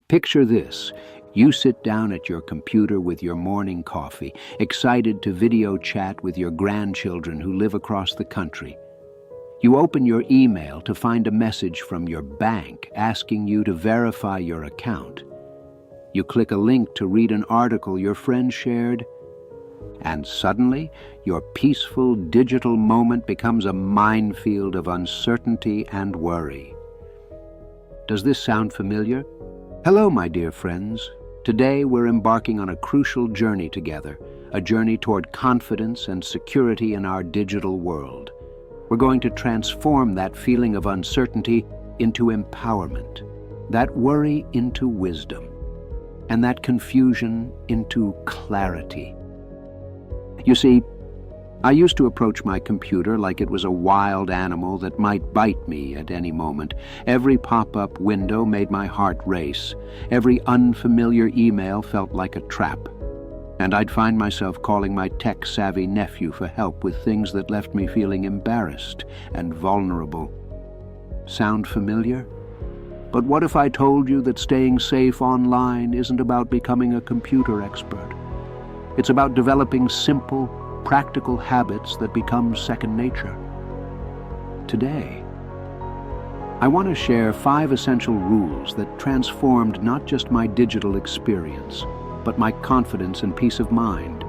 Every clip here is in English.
Picture this. You sit down at your computer with your morning coffee, excited to video chat with your grandchildren who live across the country. You open your email to find a message from your bank asking you to verify your account. You click a link to read an article your friend shared, and suddenly your peaceful digital moment becomes a minefield of uncertainty and worry. Does this sound familiar? Hello, my dear friends. Today we're embarking on a crucial journey together, a journey toward confidence and security in our digital world. We're going to transform that feeling of uncertainty into empowerment, that worry into wisdom, and that confusion into clarity. You see, I used to approach my computer like it was a wild animal that might bite me at any moment. Every pop-up window made my heart race. Every unfamiliar email felt like a trap. And I'd find myself calling my tech-savvy nephew for help with things that left me feeling embarrassed and vulnerable. Sound familiar? But what if I told you that staying safe online isn't about becoming a computer expert? It's about developing simple, practical habits that become second nature. Today, I want to share 5 essential rules that transformed not just my digital experience, but my confidence and peace of mind.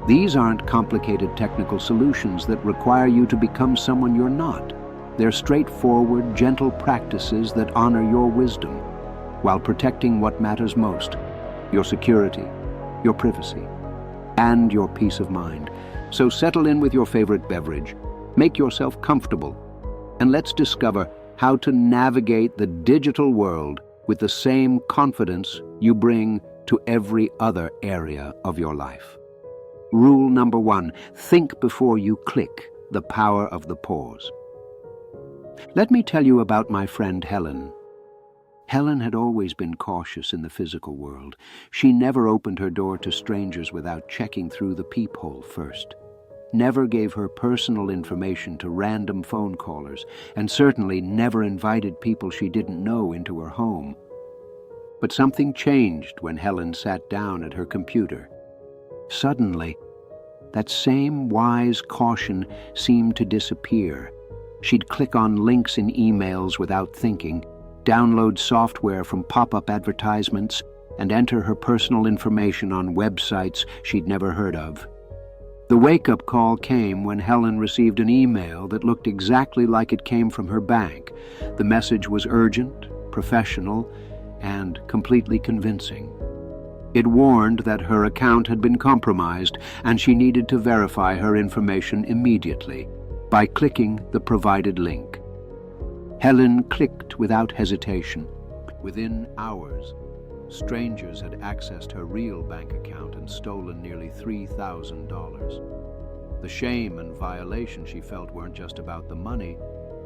These aren't complicated technical solutions that require you to become someone you're not. They're straightforward, gentle practices that honor your wisdom, while protecting what matters most: your security, your privacy, and your peace of mind. So settle in with your favorite beverage, make yourself comfortable, and let's discover how to navigate the digital world with the same confidence you bring to every other area of your life. Rule number 1, think before you click, the power of the pause. Let me tell you about my friend Helen. Helen had always been cautious in the physical world. She never opened her door to strangers without checking through the peephole first. Never gave her personal information to random phone callers, and certainly never invited people she didn't know into her home. But something changed when Helen sat down at her computer. Suddenly, that same wise caution seemed to disappear. She'd click on links in emails without thinking, download software from pop-up advertisements, and enter her personal information on websites she'd never heard of. The wake-up call came when Helen received an email that looked exactly like it came from her bank. The message was urgent, professional, and completely convincing. It warned that her account had been compromised, and she needed to verify her information immediately by clicking the provided link. Helen clicked without hesitation. Within hours, strangers had accessed her real bank account and stolen nearly $3,000. The shame and violation she felt weren't just about the money.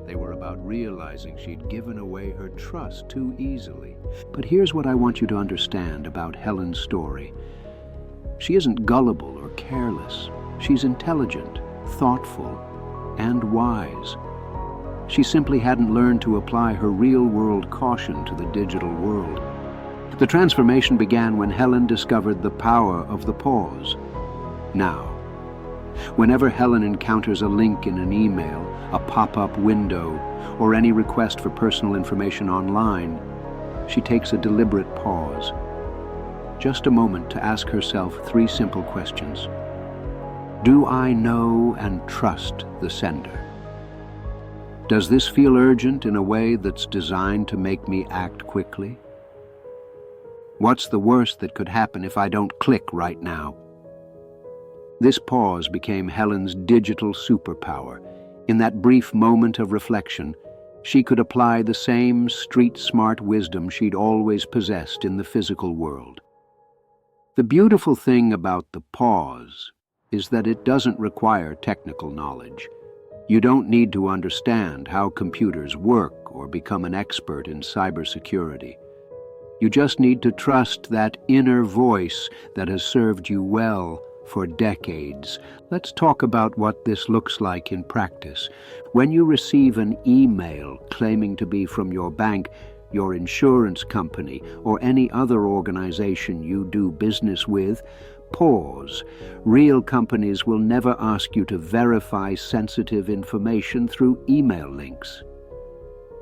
They were about realizing she'd given away her trust too easily. But here's what I want you to understand about Helen's story. She isn't gullible or careless. She's intelligent, thoughtful, and wise. She simply hadn't learned to apply her real-world caution to the digital world. The transformation began when Helen discovered the power of the pause. Now, whenever Helen encounters a link in an email, a pop-up window, or any request for personal information online, she takes a deliberate pause. Just a moment to ask herself 3 simple questions. Do I know and trust the sender? Does this feel urgent in a way that's designed to make me act quickly? What's the worst that could happen if I don't click right now? This pause became Helen's digital superpower. In that brief moment of reflection, she could apply the same street-smart wisdom she'd always possessed in the physical world. The beautiful thing about the pause is that it doesn't require technical knowledge. You don't need to understand how computers work or become an expert in cybersecurity. You just need to trust that inner voice that has served you well for decades. Let's talk about what this looks like in practice. When you receive an email claiming to be from your bank, your insurance company, or any other organization you do business with, pause. Real companies will never ask you to verify sensitive information through email links.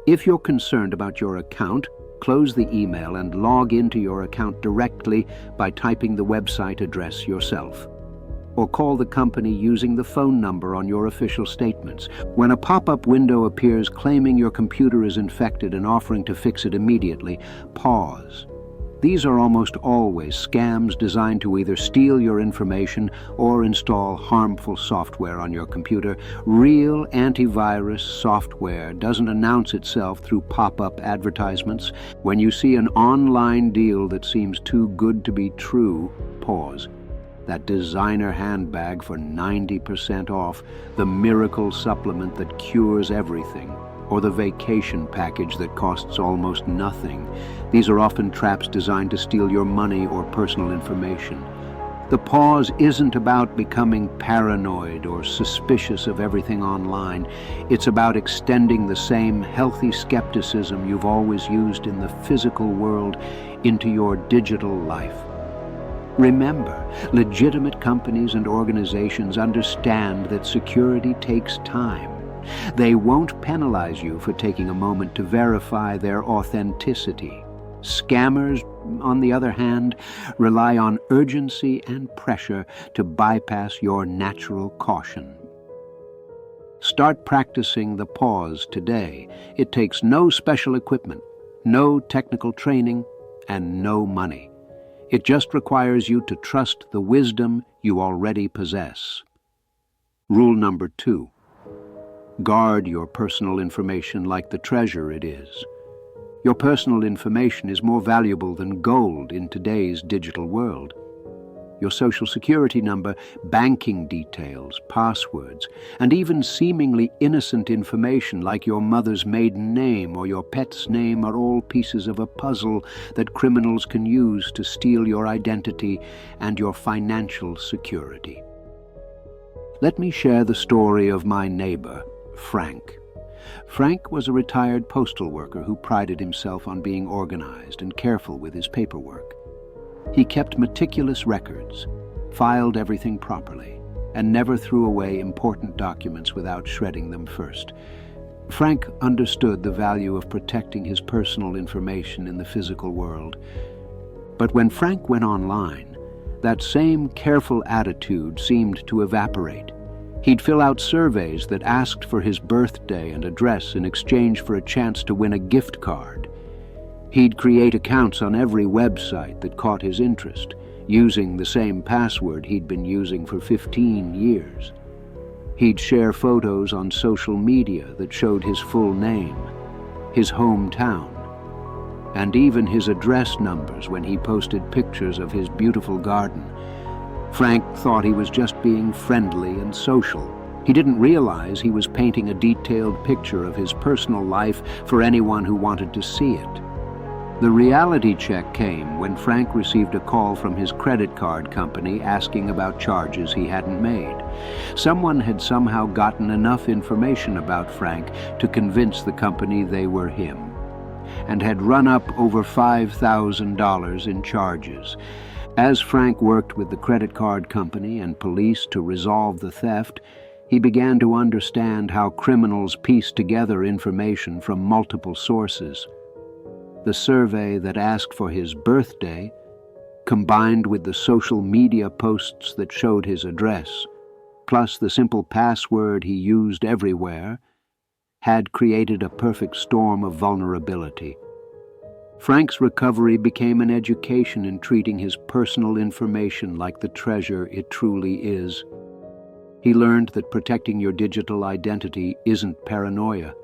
If you're concerned about your account, close the email and log into your account directly by typing the website address yourself. Or call the company using the phone number on your official statements. When a pop-up window appears claiming your computer is infected and offering to fix it immediately, pause. These are almost always scams designed to either steal your information or install harmful software on your computer. Real antivirus software doesn't announce itself through pop-up advertisements. When you see an online deal that seems too good to be true, pause. That designer handbag for 90% off, the miracle supplement that cures everything, or the vacation package that costs almost nothing. These are often traps designed to steal your money or personal information. The pause isn't about becoming paranoid or suspicious of everything online. It's about extending the same healthy skepticism you've always used in the physical world into your digital life. Remember, legitimate companies and organizations understand that security takes time. They won't penalize you for taking a moment to verify their authenticity. Scammers, on the other hand, rely on urgency and pressure to bypass your natural caution. Start practicing the pause today. It takes no special equipment, no technical training, and no money. It just requires you to trust the wisdom you already possess. Rule number 2. Guard your personal information like the treasure it is. Your personal information is more valuable than gold in today's digital world. Your social security number, banking details, passwords, and even seemingly innocent information like your mother's maiden name or your pet's name are all pieces of a puzzle that criminals can use to steal your identity and your financial security. Let me share the story of my neighbor, Frank. Frank was a retired postal worker who prided himself on being organized and careful with his paperwork. He kept meticulous records, filed everything properly, and never threw away important documents without shredding them first. Frank understood the value of protecting his personal information in the physical world. But when Frank went online, that same careful attitude seemed to evaporate. He'd fill out surveys that asked for his birthday and address in exchange for a chance to win a gift card. He'd create accounts on every website that caught his interest, using the same password he'd been using for 15 years. He'd share photos on social media that showed his full name, his hometown, and even his address numbers when he posted pictures of his beautiful garden. Frank thought he was just being friendly and social. He didn't realize he was painting a detailed picture of his personal life for anyone who wanted to see it. The reality check came when Frank received a call from his credit card company asking about charges he hadn't made. Someone had somehow gotten enough information about Frank to convince the company they were him, and had run up over $5,000 in charges. As Frank worked with the credit card company and police to resolve the theft, he began to understand how criminals piece together information from multiple sources. The survey that asked for his birthday, combined with the social media posts that showed his address, plus the simple password he used everywhere, had created a perfect storm of vulnerability. Frank's recovery became an education in treating his personal information like the treasure it truly is. He learned that protecting your digital identity isn't paranoia,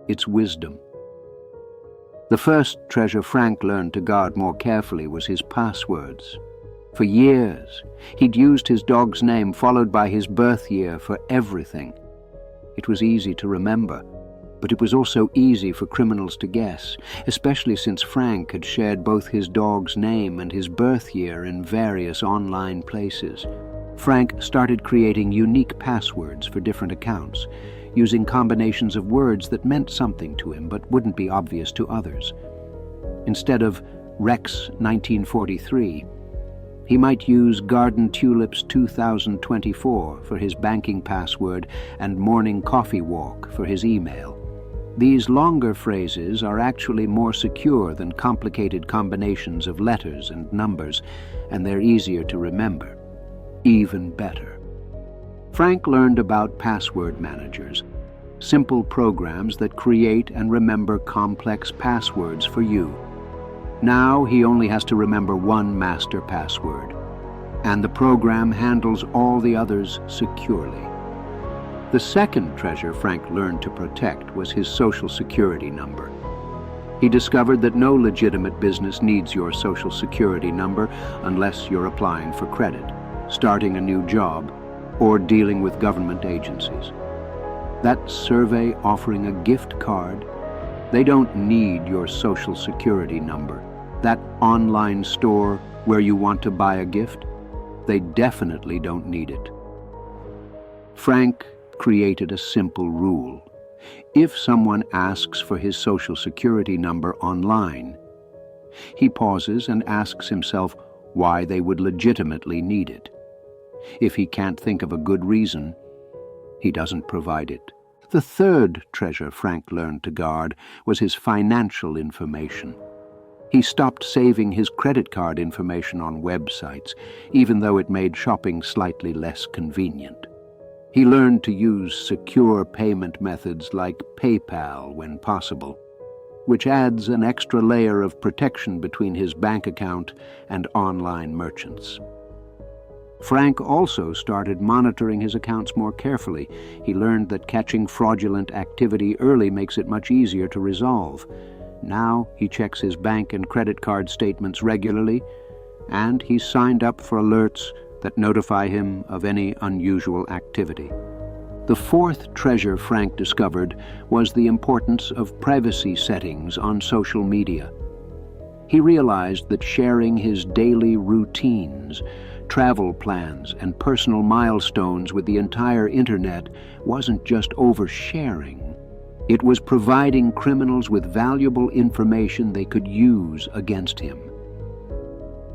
it's wisdom. The first treasure Frank learned to guard more carefully was his passwords. For years, he'd used his dog's name followed by his birth year for everything. It was easy to remember, but it was also easy for criminals to guess, especially since Frank had shared both his dog's name and his birth year in various online places. Frank started creating unique passwords for different accounts, using combinations of words that meant something to him but wouldn't be obvious to others. instead of Rex 1943. He might use Garden Tulips 2024 for his banking password and Morning Coffee Walk for his email. These longer phrases are actually more secure than complicated combinations of letters and numbers, and they're easier to remember. Even better. Frank learned about password managers, simple programs that create and remember complex passwords for you. Now he only has to remember one master password, and the program handles all the others securely. The second treasure Frank learned to protect was his Social Security number. He discovered that no legitimate business needs your Social Security number unless you're applying for credit, starting a new job, or dealing with government agencies. That survey offering a gift card, they don't need your Social Security number. That online store where you want to buy a gift, they definitely don't need it. Frank created a simple rule. If someone asks for his Social Security number online, he pauses and asks himself why they would legitimately need it. If he can't think of a good reason, he doesn't provide it. The third treasure Frank learned to guard was his financial information. He stopped saving his credit card information on websites, even though it made shopping slightly less convenient. He learned to use secure payment methods like PayPal when possible, which adds an extra layer of protection between his bank account and online merchants. Frank also started monitoring his accounts more carefully. He learned that catching fraudulent activity early makes it much easier to resolve. Now he checks his bank and credit card statements regularly, and he's signed up for alerts that notify him of any unusual activity. The fourth treasure Frank discovered was the importance of privacy settings on social media. He realized that sharing his daily routines, travel plans, and personal milestones with the entire internet wasn't just oversharing. It was providing criminals with valuable information they could use against him.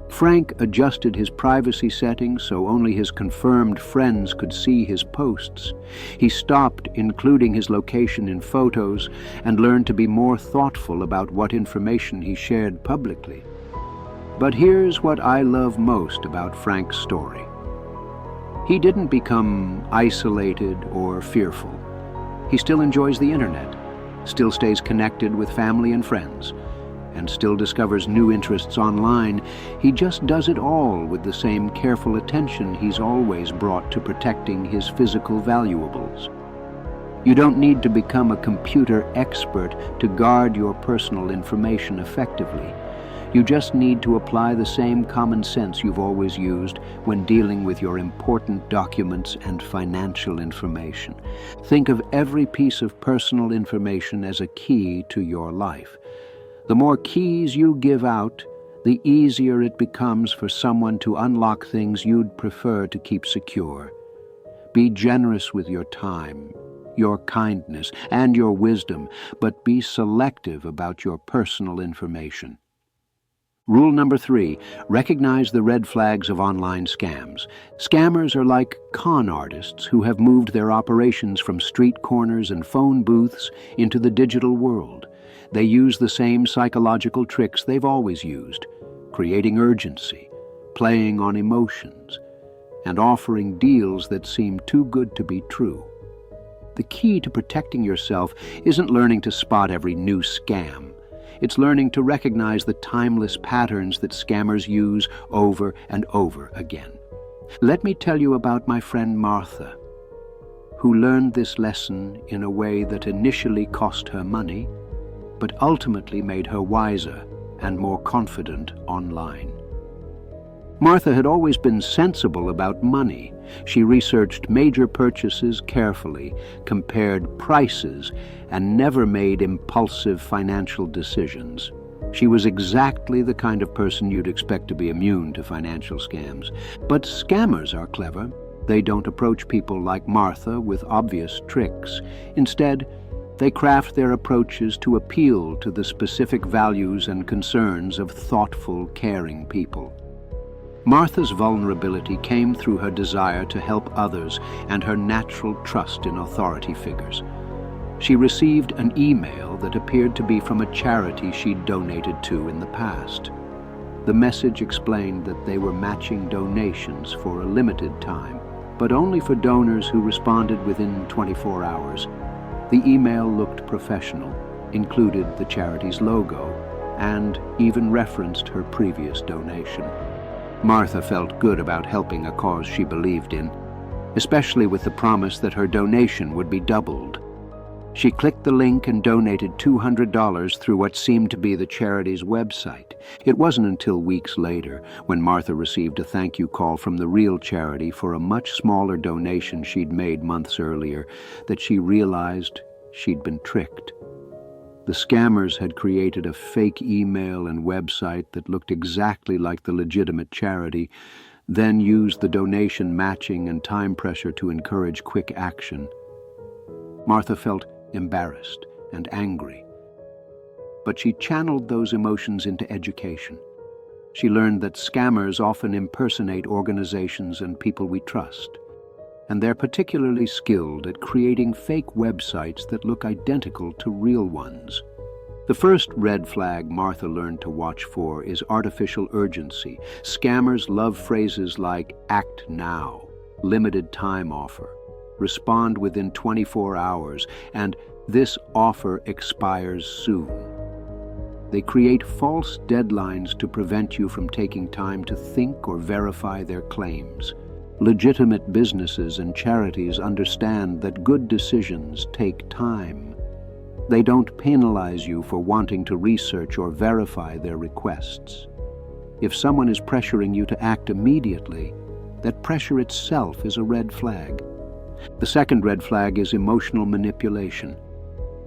Frank adjusted his privacy settings so only his confirmed friends could see his posts. He stopped including his location in photos and learned to be more thoughtful about what information he shared publicly. But here's what I love most about Frank's story. He didn't become isolated or fearful. He still enjoys the internet, still stays connected with family and friends, and still discovers new interests online. He just does it all with the same careful attention he's always brought to protecting his physical valuables. You don't need to become a computer expert to guard your personal information effectively. You just need to apply the same common sense you've always used when dealing with your important documents and financial information. Think of every piece of personal information as a key to your life. The more keys you give out, the easier it becomes for someone to unlock things you'd prefer to keep secure. Be generous with your time, your kindness, and your wisdom, but be selective about your personal information. Rule number 3, recognize the red flags of online scams. Scammers are like con artists who have moved their operations from street corners and phone booths into the digital world. They use the same psychological tricks they've always used, creating urgency, playing on emotions, and offering deals that seem too good to be true. The key to protecting yourself isn't learning to spot every new scam. It's learning to recognize the timeless patterns that scammers use over and over again. Let me tell you about my friend Martha, who learned this lesson in a way that initially cost her money, but ultimately made her wiser and more confident online. Martha had always been sensible about money. She researched major purchases carefully, compared prices, and never made impulsive financial decisions. She was exactly the kind of person you'd expect to be immune to financial scams. But scammers are clever. They don't approach people like Martha with obvious tricks. Instead, They craft their approaches to appeal to the specific values and concerns of thoughtful, caring people. Martha's vulnerability came through her desire to help others and her natural trust in authority figures. She received an email that appeared to be from a charity she'd donated to in the past. The message explained that they were matching donations for a limited time, but only for donors who responded within 24 hours. The email looked professional, included the charity's logo, and even referenced her previous donation. Martha felt good about helping a cause she believed in, especially with the promise that her donation would be doubled. She clicked the link and donated $200 through what seemed to be the charity's website. It wasn't until weeks later, when Martha received a thank you call from the real charity for a much smaller donation she'd made months earlier, that she realized she'd been tricked. The scammers had created a fake email and website that looked exactly like the legitimate charity, then used the donation matching and time pressure to encourage quick action. Martha felt embarrassed and angry, but she channeled those emotions into education. She learned that scammers often impersonate organizations and people we trust, and they're particularly skilled at creating fake websites that look identical to real ones. The first red flag Martha learned to watch for is artificial urgency. Scammers love phrases like "act now," "limited time offer," "respond within 24 hours," and "this offer expires soon." They create false deadlines to prevent you from taking time to think or verify their claims. Legitimate businesses and charities understand that good decisions take time. They don't penalize you for wanting to research or verify their requests. If someone is pressuring you to act immediately, that pressure itself is a red flag. The second red flag is emotional manipulation.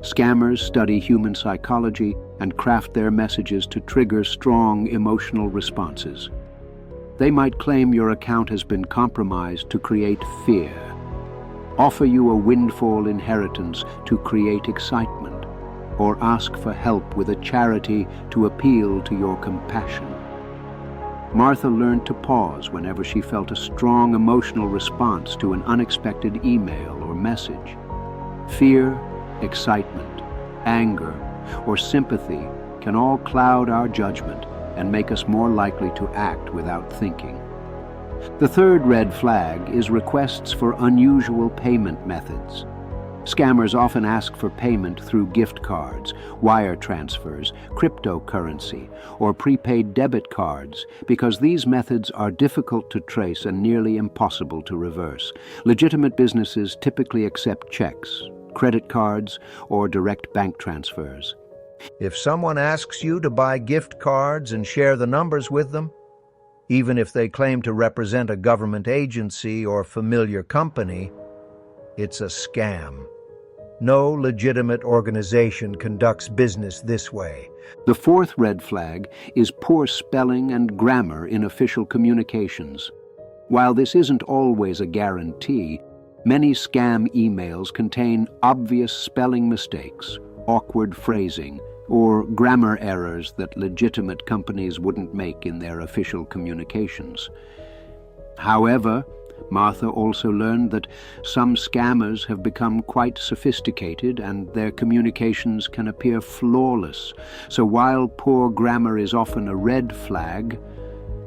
Scammers study human psychology and craft their messages to trigger strong emotional responses. They might claim your account has been compromised to create fear, offer you a windfall inheritance to create excitement, or ask for help with a charity to appeal to your compassion. Martha learned to pause whenever she felt a strong emotional response to an unexpected email or message. Fear, excitement, anger, or sympathy can all cloud our judgment and make us more likely to act without thinking. The third red flag is requests for unusual payment methods. Scammers often ask for payment through gift cards, wire transfers, cryptocurrency, or prepaid debit cards because these methods are difficult to trace and nearly impossible to reverse. Legitimate businesses typically accept checks, credit cards, or direct bank transfers. If someone asks you to buy gift cards and share the numbers with them, even if they claim to represent a government agency or familiar company, it's a scam. No legitimate organization conducts business this way. The fourth red flag is poor spelling and grammar in official communications. While this isn't always a guarantee, many scam emails contain obvious spelling mistakes, awkward phrasing, or grammar errors that legitimate companies wouldn't make in their official communications. However, Martha also learned that some scammers have become quite sophisticated and their communications can appear flawless. So while poor grammar is often a red flag,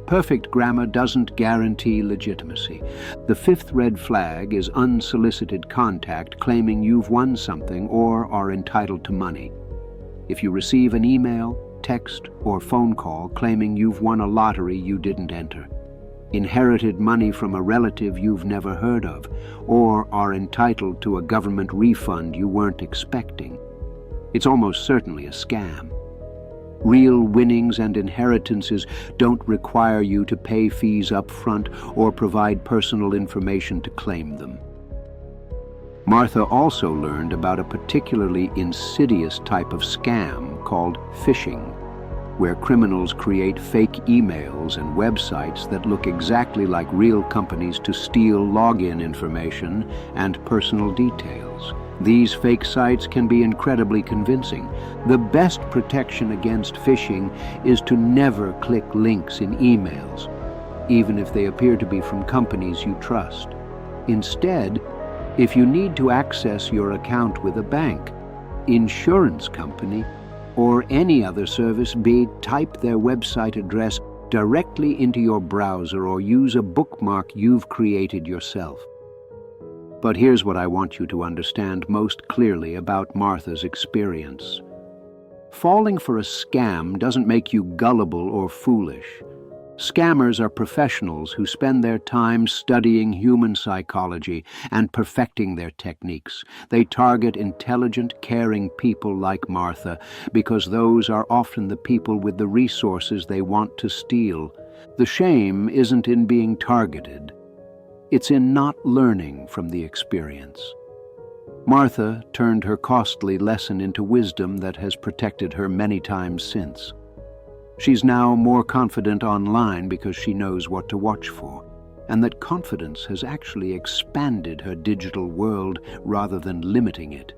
perfect grammar doesn't guarantee legitimacy. The fifth red flag is unsolicited contact claiming you've won something or are entitled to money. If you receive an email, text, or phone call claiming you've won a lottery you didn't enter, inherited money from a relative you've never heard of, or are entitled to a government refund you weren't expecting, it's almost certainly a scam. Real winnings and inheritances don't require you to pay fees up front or provide personal information to claim them. Martha also learned about a particularly insidious type of scam called phishing, where criminals create fake emails and websites that look exactly like real companies to steal login information and personal details. These fake sites can be incredibly convincing. The best protection against phishing is to never click links in emails, even if they appear to be from companies you trust. Instead, if you need to access your account with a bank, insurance company, or any other service, type their website address directly into your browser or use a bookmark you've created yourself. But here's what I want you to understand most clearly about Martha's experience. Falling for a scam doesn't make you gullible or foolish. Scammers are professionals who spend their time studying human psychology and perfecting their techniques. They target intelligent, caring people like Martha because those are often the people with the resources they want to steal. The shame isn't in being targeted. It's in not learning from the experience. Martha turned her costly lesson into wisdom that has protected her many times since. She's now more confident online because she knows what to watch for, and that confidence has actually expanded her digital world rather than limiting it.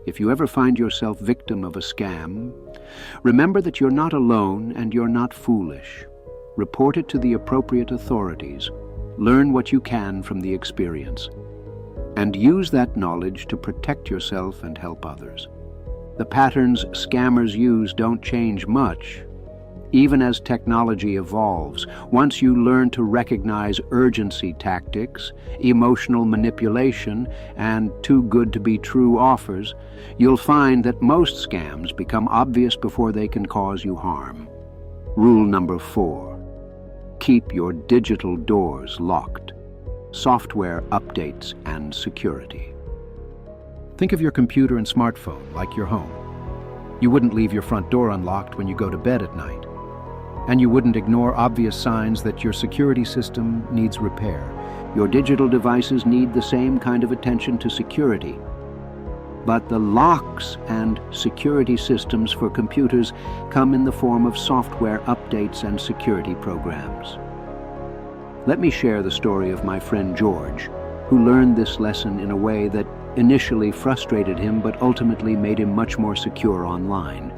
If you ever find yourself victim of a scam, remember that you're not alone and you're not foolish. Report it to the appropriate authorities. Learn what you can from the experience, and use that knowledge to protect yourself and help others. The patterns scammers use don't change much. Even as technology evolves, once you learn to recognize urgency tactics, emotional manipulation, and too-good-to-be-true offers, you'll find that most scams become obvious before they can cause you harm. Rule number 4. Keep your digital doors locked. Software updates and security. Think of your computer and smartphone like your home. You wouldn't leave your front door unlocked when you go to bed at night. And you wouldn't ignore obvious signs that your security system needs repair. Your digital devices need the same kind of attention to security. But the locks and security systems for computers come in the form of software updates and security programs. Let me share the story of my friend George, who learned this lesson in a way that initially frustrated him but ultimately made him much more secure online.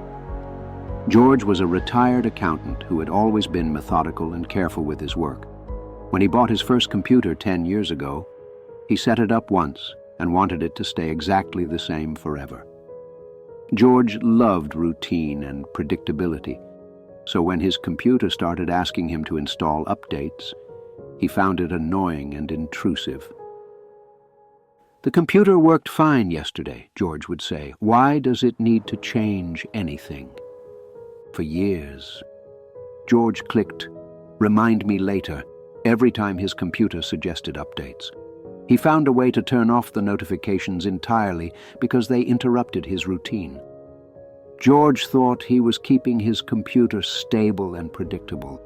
George was a retired accountant who had always been methodical and careful with his work. When he bought his first computer 10 years ago, he set it up once and wanted it to stay exactly the same forever. George loved routine and predictability, so when his computer started asking him to install updates, he found it annoying and intrusive. "The computer worked fine yesterday," George would say. "Why does it need to change anything?" For years, George clicked "Remind me later" every time his computer suggested updates. He found a way to turn off the notifications entirely because they interrupted his routine. George thought he was keeping his computer stable and predictable.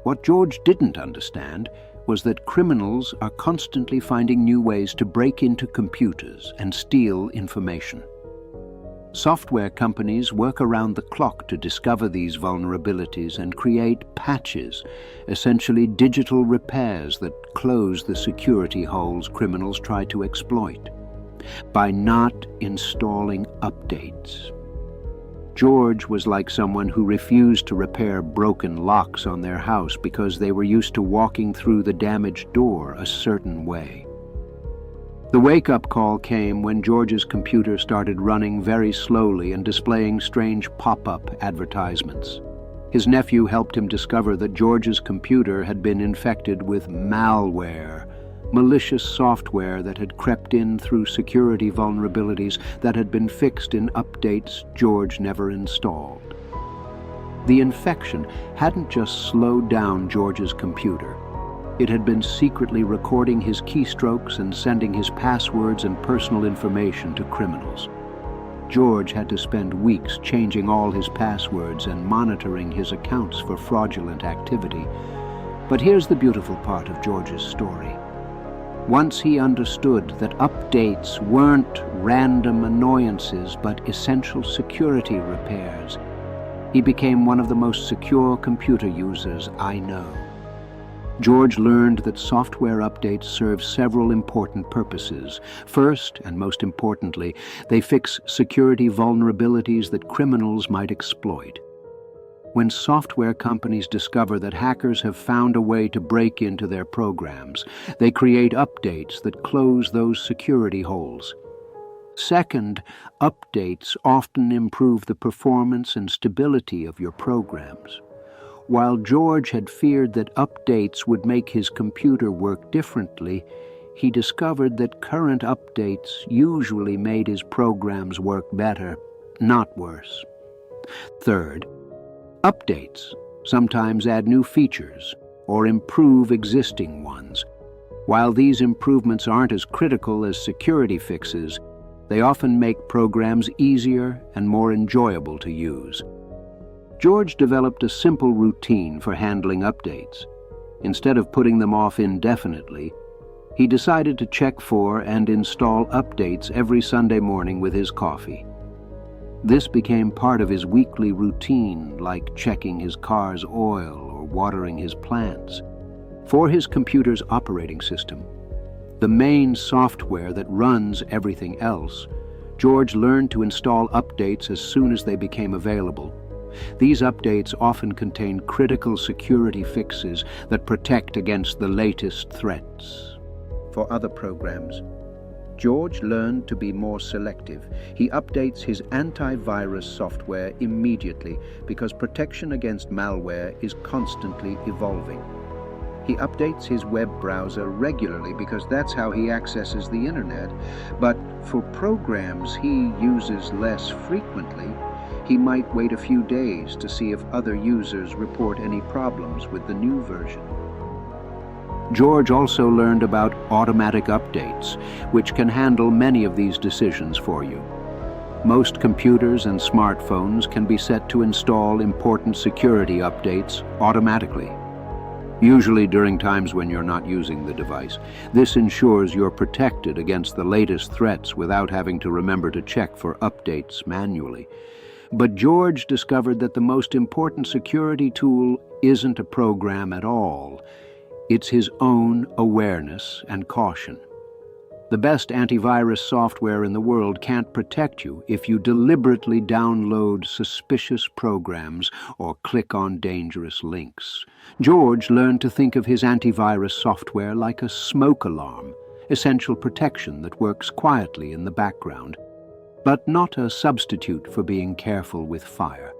What George didn't understand was that criminals are constantly finding new ways to break into computers and steal information. Software companies work around the clock to discover these vulnerabilities and create patches, essentially digital repairs that close the security holes criminals try to exploit. By not installing updates, George was like someone who refused to repair broken locks on their house because they were used to walking through the damaged door a certain way. The wake-up call came when George's computer started running very slowly and displaying strange pop-up advertisements. His nephew helped him discover that George's computer had been infected with malware, malicious software that had crept in through security vulnerabilities that had been fixed in updates George never installed. The infection hadn't just slowed down George's computer. It had been secretly recording his keystrokes and sending his passwords and personal information to criminals. George had to spend weeks changing all his passwords and monitoring his accounts for fraudulent activity. But here's the beautiful part of George's story. Once he understood that updates weren't random annoyances but essential security repairs, he became one of the most secure computer users I know. George learned that software updates serve several important purposes. First, and most importantly, they fix security vulnerabilities that criminals might exploit. When software companies discover that hackers have found a way to break into their programs, they create updates that close those security holes. Second, updates often improve the performance and stability of your programs. While George had feared that updates would make his computer work differently, he discovered that current updates usually made his programs work better, not worse. Third, updates sometimes add new features or improve existing ones. While these improvements aren't as critical as security fixes, they often make programs easier and more enjoyable to use. George developed a simple routine for handling updates. Instead of putting them off indefinitely, he decided to check for and install updates every Sunday morning with his coffee. This became part of his weekly routine, like checking his car's oil or watering his plants. For his computer's operating system, the main software that runs everything else, George learned to install updates as soon as they became available. These updates often contain critical security fixes that protect against the latest threats. For other programs, George learned to be more selective. He updates his antivirus software immediately because protection against malware is constantly evolving. He updates his web browser regularly because that's how he accesses the internet, but for programs he uses less frequently, he might wait a few days to see if other users report any problems with the new version. George also learned about automatic updates, which can handle many of these decisions for you. Most computers and smartphones can be set to install important security updates automatically, usually during times when you're not using the device. This ensures you're protected against the latest threats without having to remember to check for updates manually. But George discovered that the most important security tool isn't a program at all. It's his own awareness and caution. The best antivirus software in the world can't protect you if you deliberately download suspicious programs or click on dangerous links. George learned to think of his antivirus software like a smoke alarm, essential protection that works quietly in the background, but not a substitute for being careful with fire.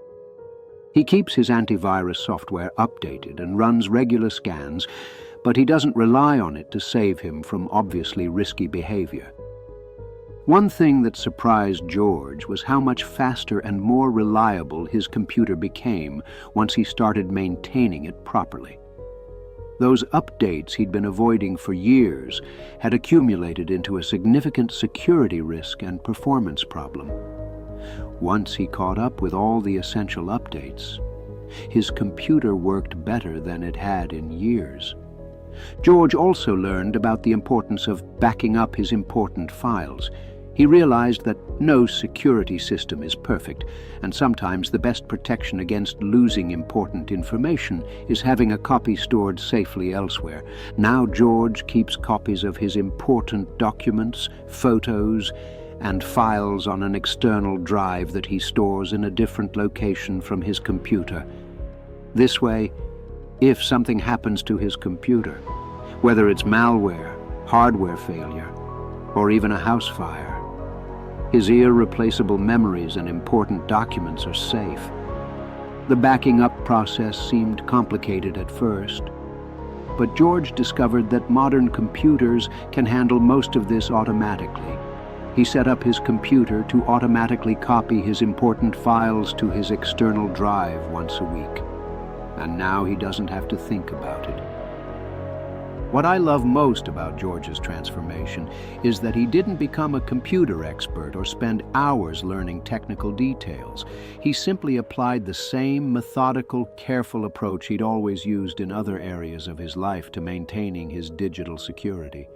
He keeps his antivirus software updated and runs regular scans, but he doesn't rely on it to save him from obviously risky behavior. One thing that surprised George was how much faster and more reliable his computer became once he started maintaining it properly. Those updates he'd been avoiding for years had accumulated into a significant security risk and performance problem. Once he caught up with all the essential updates, his computer worked better than it had in years. George also learned about the importance of backing up his important files. He realized that no security system is perfect, and sometimes the best protection against losing important information is having a copy stored safely elsewhere. Now George keeps copies of his important documents, photos, and files on an external drive that he stores in a different location from his computer. This way, if something happens to his computer, whether it's malware, hardware failure, or even a house fire, his irreplaceable memories and important documents are safe. The backing up process seemed complicated at first, but George discovered that modern computers can handle most of this automatically. He set up his computer to automatically copy his important files to his external drive once a week, and now he doesn't have to think about it. What I love most about George's transformation is that he didn't become a computer expert or spend hours learning technical details. He simply applied the same methodical, careful approach he'd always used in other areas of his life to maintaining his digital security.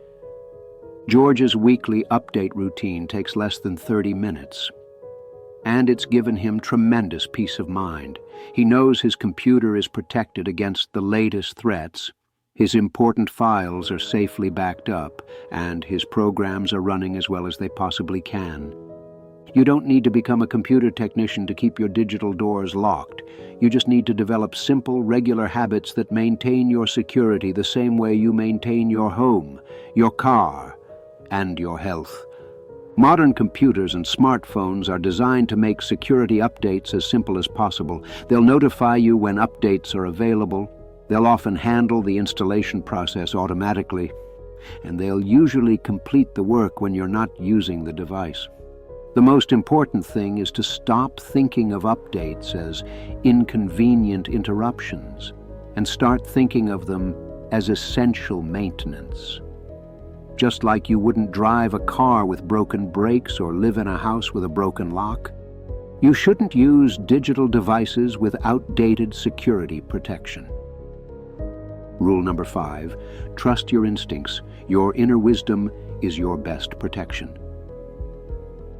George's weekly update routine takes less than 30 minutes, and it's given him tremendous peace of mind. He knows his computer is protected against the latest threats, His important files are safely backed up, and his programs are running as well as they possibly can. You don't need to become a computer technician to keep your digital doors locked. You just need to develop simple, regular habits that maintain your security the same way you maintain your home, your car, and your health. Modern computers and smartphones are designed to make security updates as simple as possible. They'll notify you when updates are available. They'll often handle the installation process automatically, and they'll usually complete the work when you're not using the device. The most important thing is to stop thinking of updates as inconvenient interruptions and start thinking of them as essential maintenance. Just like you wouldn't drive a car with broken brakes or live in a house with a broken lock, you shouldn't use digital devices with outdated security protection. Rule number 5, trust your instincts. Your inner wisdom is your best protection.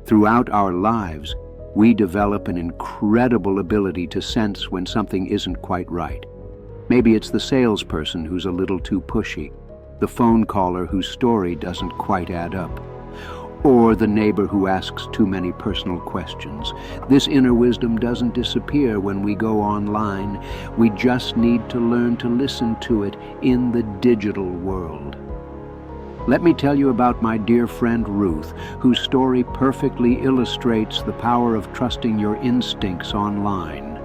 Throughout our lives, we develop an incredible ability to sense when something isn't quite right. Maybe it's the salesperson who's a little too pushy, the phone caller whose story doesn't quite add up, or the neighbor who asks too many personal questions. This inner wisdom doesn't disappear when we go online. We just need to learn to listen to it in the digital world. Let me tell you about my dear friend Ruth, whose story perfectly illustrates the power of trusting your instincts online.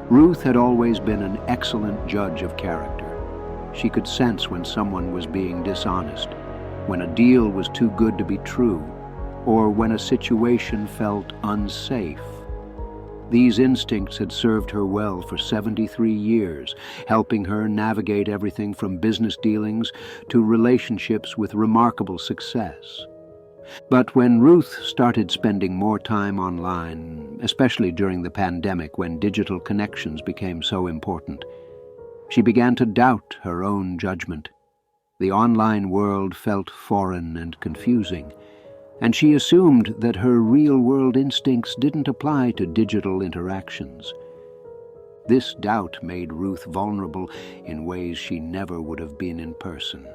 Ruth had always been an excellent judge of character. She could sense when someone was being dishonest, when a deal was too good to be true, or when a situation felt unsafe. These instincts had served her well for 73 years, helping her navigate everything from business dealings to relationships with remarkable success. But when Ruth started spending more time online, especially during the pandemic when digital connections became so important, she began to doubt her own judgment. The online world felt foreign and confusing, and she assumed that her real-world instincts didn't apply to digital interactions. This doubt made Ruth vulnerable in ways she never would have been in person.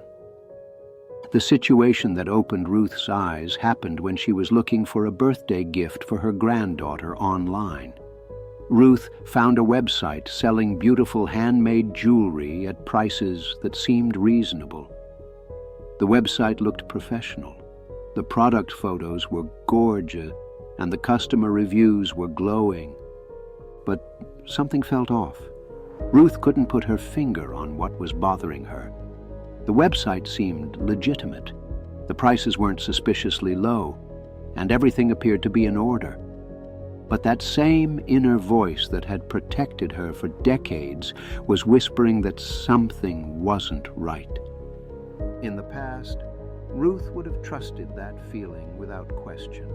The situation that opened Ruth's eyes happened when she was looking for a birthday gift for her granddaughter online. Ruth found a website selling beautiful handmade jewelry at prices that seemed reasonable. The website looked professional. The product photos were gorgeous, and the customer reviews were glowing. But something felt off. Ruth couldn't put her finger on what was bothering her. The website seemed legitimate. The prices weren't suspiciously low, and everything appeared to be in order. But that same inner voice that had protected her for decades was whispering that something wasn't right. In the past, Ruth would have trusted that feeling without question.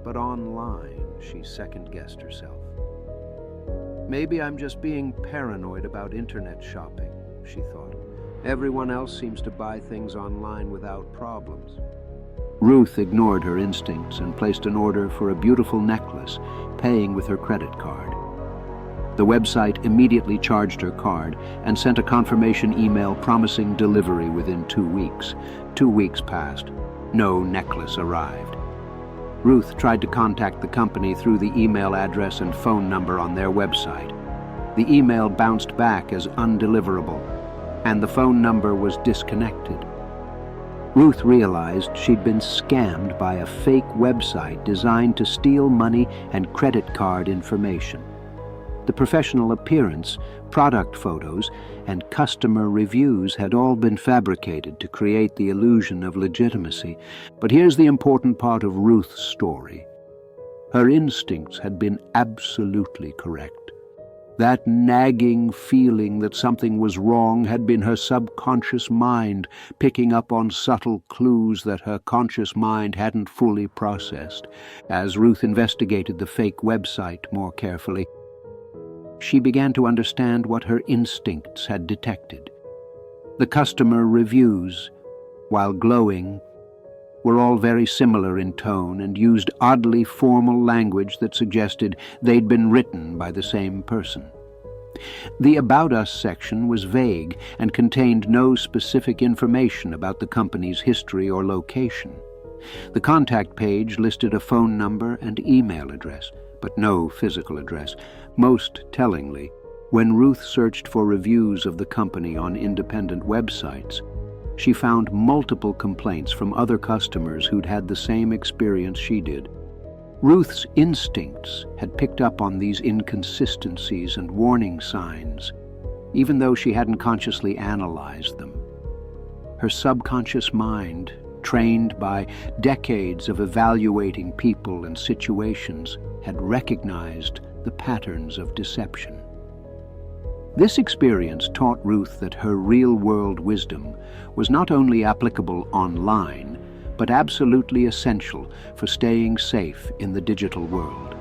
But online, she second-guessed herself. Maybe I'm just being paranoid about internet shopping, she thought. Everyone else seems to buy things online without problems. Ruth ignored her instincts and placed an order for a beautiful necklace, paying with her credit card. The website immediately charged her card and sent a confirmation email promising delivery within 2 weeks. 2 weeks passed. No necklace arrived. Ruth tried to contact the company through the email address and phone number on their website. The email bounced back as undeliverable, and the phone number was disconnected. Ruth realized she'd been scammed by a fake website designed to steal money and credit card information. The professional appearance, product photos, and customer reviews had all been fabricated to create the illusion of legitimacy. But here's the important part of Ruth's story. Her instincts had been absolutely correct. That nagging feeling that something was wrong had been her subconscious mind picking up on subtle clues that her conscious mind hadn't fully processed. As Ruth investigated the fake website more carefully, she began to understand what her instincts had detected. The customer reviews, while glowing, were all very similar in tone and used oddly formal language that suggested they'd been written by the same person. The About Us section was vague and contained no specific information about the company's history or location. The contact page listed a phone number and email address, but no physical address. Most tellingly, when Ruth searched for reviews of the company on independent websites, she found multiple complaints from other customers who'd had the same experience she did. Ruth's instincts had picked up on these inconsistencies and warning signs, even though she hadn't consciously analyzed them. Her subconscious mind, trained by decades of evaluating people and situations, had recognized the patterns of deception. This experience taught Ruth that her real-world wisdom was not only applicable online, but absolutely essential for staying safe in the digital world.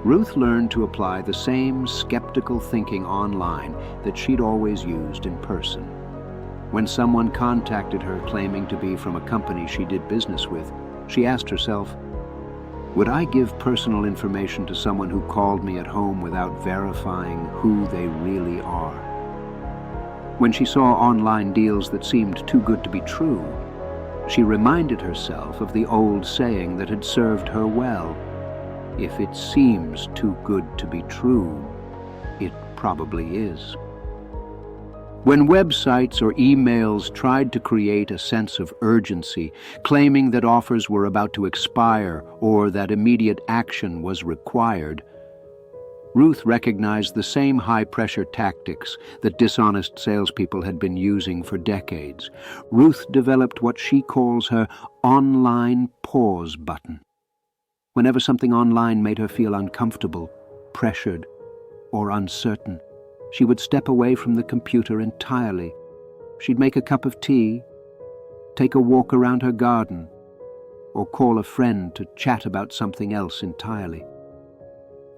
Ruth learned to apply the same skeptical thinking online that she'd always used in person. When someone contacted her claiming to be from a company she did business with, she asked herself, would I give personal information to someone who called me at home without verifying who they really are? When she saw online deals that seemed too good to be true, she reminded herself of the old saying that had served her well. If it seems too good to be true, it probably is. When websites or emails tried to create a sense of urgency, claiming that offers were about to expire or that immediate action was required, Ruth recognized the same high-pressure tactics that dishonest salespeople had been using for decades. Ruth developed what she calls her online pause button. Whenever something online made her feel uncomfortable, pressured, or uncertain, she would step away from the computer entirely. She'd make a cup of tea, take a walk around her garden, or call a friend to chat about something else entirely.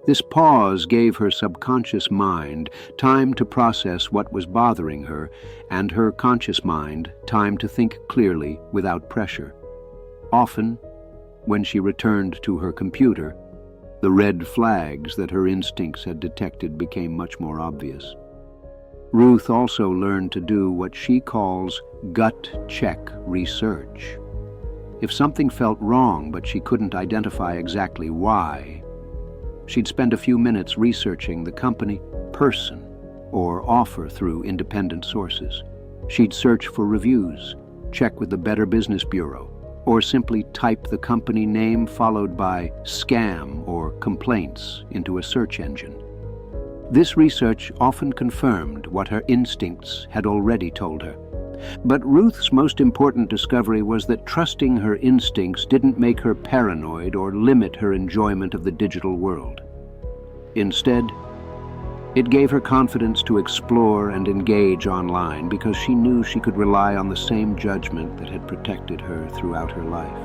This pause gave her subconscious mind time to process what was bothering her, and her conscious mind time to think clearly without pressure. Often, when she returned to her computer, the red flags that her instincts had detected became much more obvious. Ruth also learned to do what she calls gut check research. If something felt wrong but she couldn't identify exactly why, she'd spend a few minutes researching the company, person, or offer through independent sources. She'd search for reviews, check with the Better Business Bureau, or simply type the company name followed by scam or complaints into a search engine. This research often confirmed what her instincts had already told her. But Ruth's most important discovery was that trusting her instincts didn't make her paranoid or limit her enjoyment of the digital world. Instead, it gave her confidence to explore and engage online because she knew she could rely on the same judgment that had protected her throughout her life.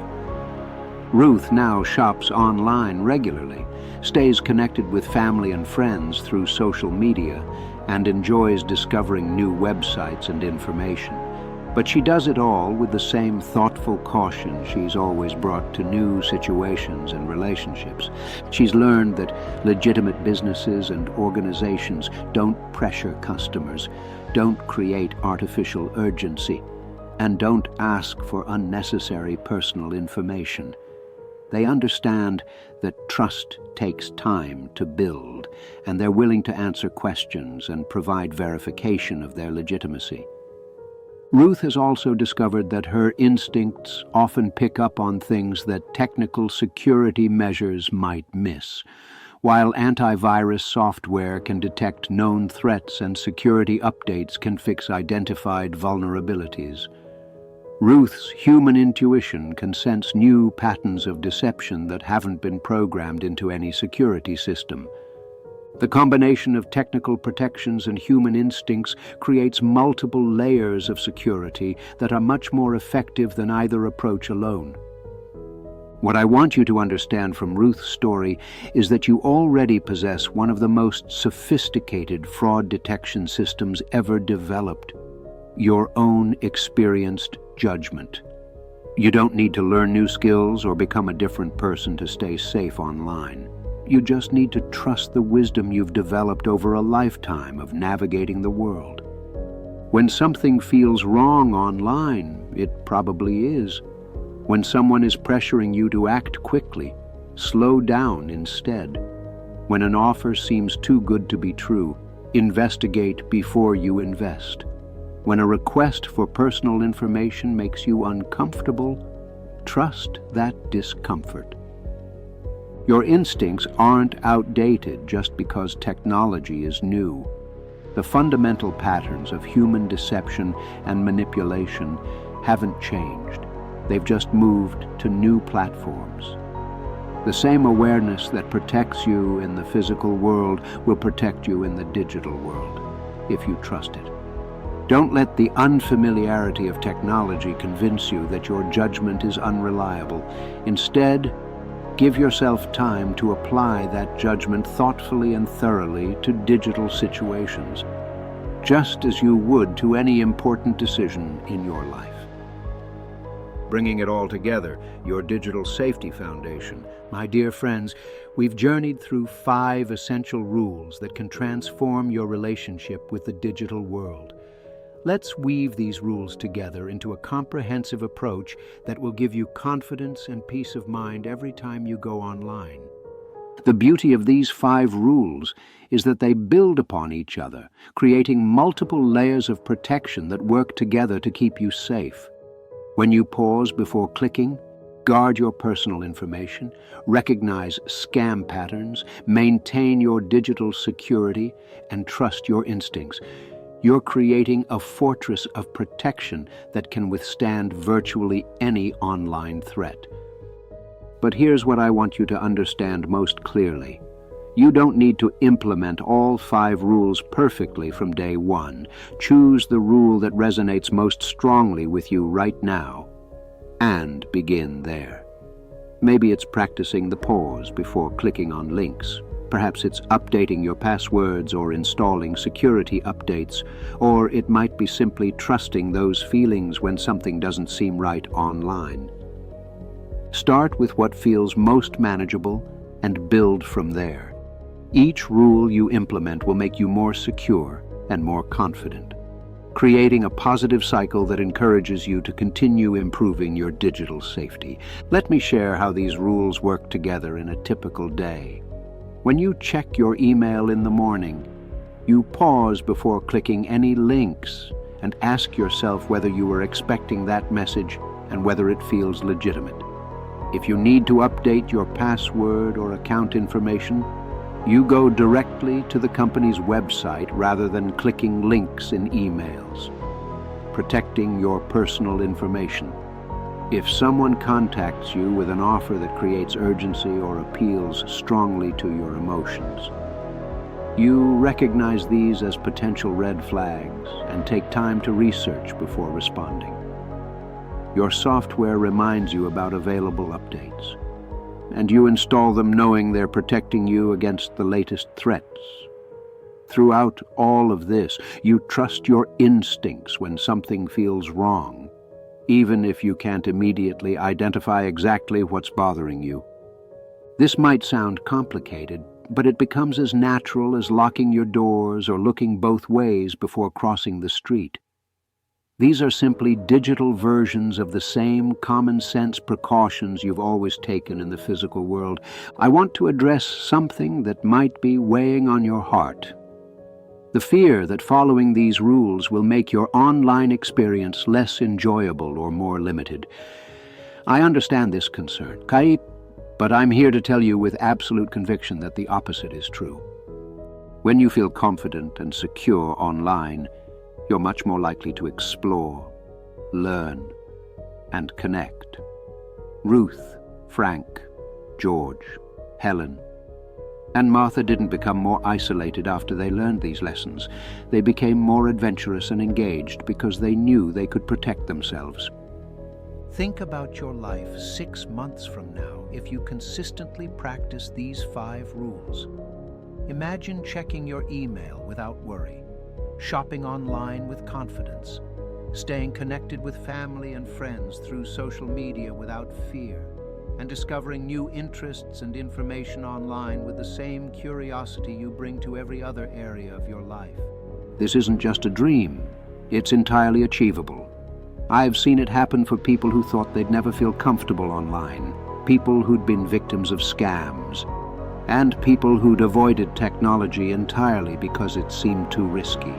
Ruth now shops online regularly, stays connected with family and friends through social media, and enjoys discovering new websites and information. But she does it all with the same thoughtful caution she's always brought to new situations and relationships. She's learned that legitimate businesses and organizations don't pressure customers, don't create artificial urgency, and don't ask for unnecessary personal information. They understand that trust takes time to build, and they're willing to answer questions and provide verification of their legitimacy. Ruth has also discovered that her instincts often pick up on things that technical security measures might miss. While antivirus software can detect known threats and security updates can fix identified vulnerabilities, Ruth's human intuition can sense new patterns of deception that haven't been programmed into any security system. The combination of technical protections and human instincts creates multiple layers of security that are much more effective than either approach alone. What I want you to understand from Ruth's story is that you already possess one of the most sophisticated fraud detection systems ever developed: your own experienced judgment. You don't need to learn new skills or become a different person to stay safe online. You just need to trust the wisdom you've developed over a lifetime of navigating the world. When something feels wrong online, it probably is. When someone is pressuring you to act quickly, slow down instead. When an offer seems too good to be true, investigate before you invest. When a request for personal information makes you uncomfortable, trust that discomfort. Your instincts aren't outdated just because technology is new. The fundamental patterns of human deception and manipulation haven't changed. They've just moved to new platforms. The same awareness that protects you in the physical world will protect you in the digital world, if you trust it. Don't let the unfamiliarity of technology convince you that your judgment is unreliable. Instead, give yourself time to apply that judgment thoughtfully and thoroughly to digital situations, just as you would to any important decision in your life. Bringing it all together, your digital safety foundation. My dear friends, we've journeyed through 5 essential rules that can transform your relationship with the digital world. Let's weave these rules together into a comprehensive approach that will give you confidence and peace of mind every time you go online. The beauty of these 5 rules is that they build upon each other, creating multiple layers of protection that work together to keep you safe. When you pause before clicking, guard your personal information, recognize scam patterns, maintain your digital security, and trust your instincts, you're creating a fortress of protection that can withstand virtually any online threat. But here's what I want you to understand most clearly. You don't need to implement all 5 rules perfectly from day one. Choose the rule that resonates most strongly with you right now, and begin there. Maybe it's practicing the pause before clicking on links. Perhaps it's updating your passwords or installing security updates, or it might be simply trusting those feelings when something doesn't seem right online. Start with what feels most manageable and build from there. Each rule you implement will make you more secure and more confident, creating a positive cycle that encourages you to continue improving your digital safety. Let me share how these rules work together in a typical day. When you check your email in the morning, you pause before clicking any links and ask yourself whether you were expecting that message and whether it feels legitimate. If you need to update your password or account information, you go directly to the company's website rather than clicking links in emails, protecting your personal information. If someone contacts you with an offer that creates urgency or appeals strongly to your emotions, you recognize these as potential red flags and take time to research before responding. Your software reminds you about available updates, and you install them knowing they're protecting you against the latest threats. Throughout all of this, you trust your instincts when something feels wrong, even if you can't immediately identify exactly what's bothering you. This might sound complicated, but it becomes as natural as locking your doors or looking both ways before crossing the street. These are simply digital versions of the same common-sense precautions you've always taken in the physical world. I want to address something that might be weighing on your heart. The fear that following these rules will make your online experience less enjoyable or more limited. I understand this concern, but I'm here to tell you with absolute conviction that the opposite is true. When you feel confident and secure online, you're much more likely to explore, learn, and connect. Ruth, Frank, George, Helen, and Martha didn't become more isolated after they learned these lessons. They became more adventurous and engaged because they knew they could protect themselves. Think about your life 6 months from now if you consistently practice these 5 rules. Imagine checking your email without worry, shopping online with confidence, staying connected with family and friends through social media without fear, and discovering new interests and information online with the same curiosity you bring to every other area of your life. This isn't just a dream, it's entirely achievable. I've seen it happen for people who thought they'd never feel comfortable online, people who'd been victims of scams, and people who'd avoided technology entirely because it seemed too risky.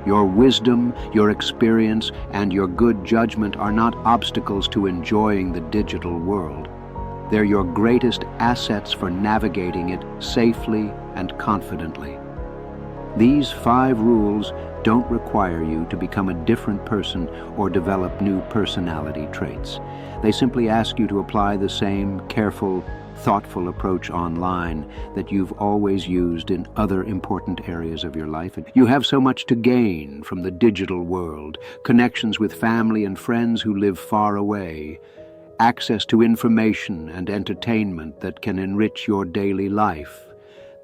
Your wisdom, your experience, and your good judgment are not obstacles to enjoying the digital world. They're your greatest assets for navigating it safely and confidently. These 5 rules don't require you to become a different person or develop new personality traits. They simply ask you to apply the same careful, thoughtful approach online that you've always used in other important areas of your life. You have so much to gain from the digital world: connections with family and friends who live far away, access to information and entertainment that can enrich your daily life,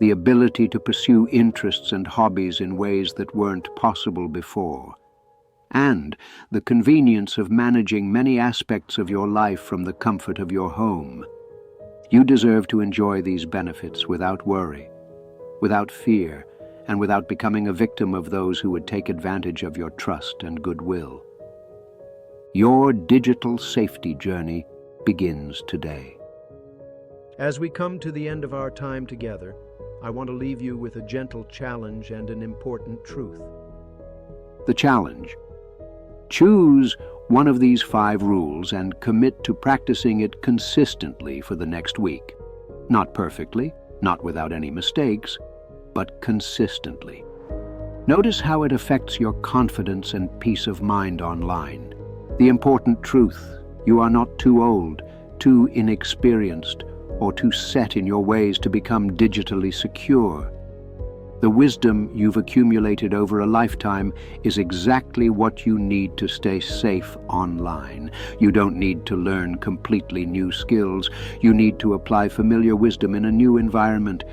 the ability to pursue interests and hobbies in ways that weren't possible before, and the convenience of managing many aspects of your life from the comfort of your home. You deserve to enjoy these benefits without worry, without fear, and without becoming a victim of those who would take advantage of your trust and goodwill. Your digital safety journey begins today. As we come to the end of our time together, I want to leave you with a gentle challenge and an important truth. The challenge: choose one of these 5 rules and commit to practicing it consistently for the next week. Not perfectly, not without any mistakes, but consistently. Notice how it affects your confidence and peace of mind online. The important truth: you are not too old, too inexperienced, or too set in your ways to become digitally secure. The wisdom you've accumulated over a lifetime is exactly what you need to stay safe online. You don't need to learn completely new skills. You need to apply familiar wisdom in a new environment.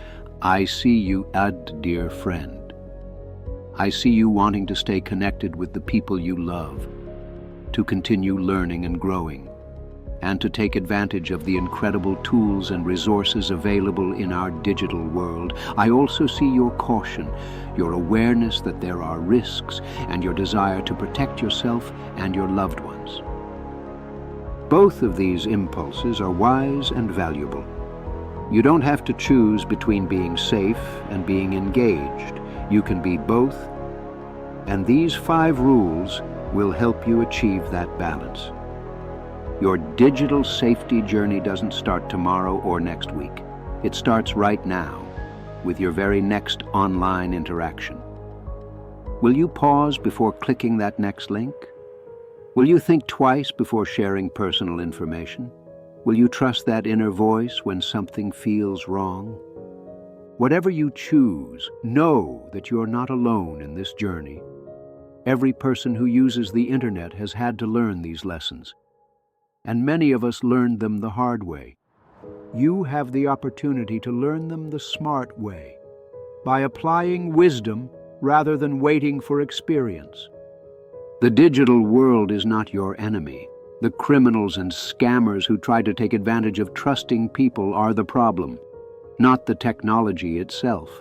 I see you, dear friend. I see you wanting to stay connected with the people you love, to continue learning and growing, and to take advantage of the incredible tools and resources available in our digital world. I also see your caution, your awareness that there are risks, and your desire to protect yourself and your loved ones. Both of these impulses are wise and valuable. You don't have to choose between being safe and being engaged. You can be both, and these 5 rules will help you achieve that balance. Your digital safety journey doesn't start tomorrow or next week. It starts right now, with your very next online interaction. Will you pause before clicking that next link? Will you think twice before sharing personal information? Will you trust that inner voice when something feels wrong? Whatever you choose, know that you're not alone in this journey. Every person who uses the internet has had to learn these lessons, and many of us learned them the hard way. You have the opportunity to learn them the smart way, by applying wisdom rather than waiting for experience. The digital world is not your enemy. The criminals and scammers who try to take advantage of trusting people are the problem, not the technology itself.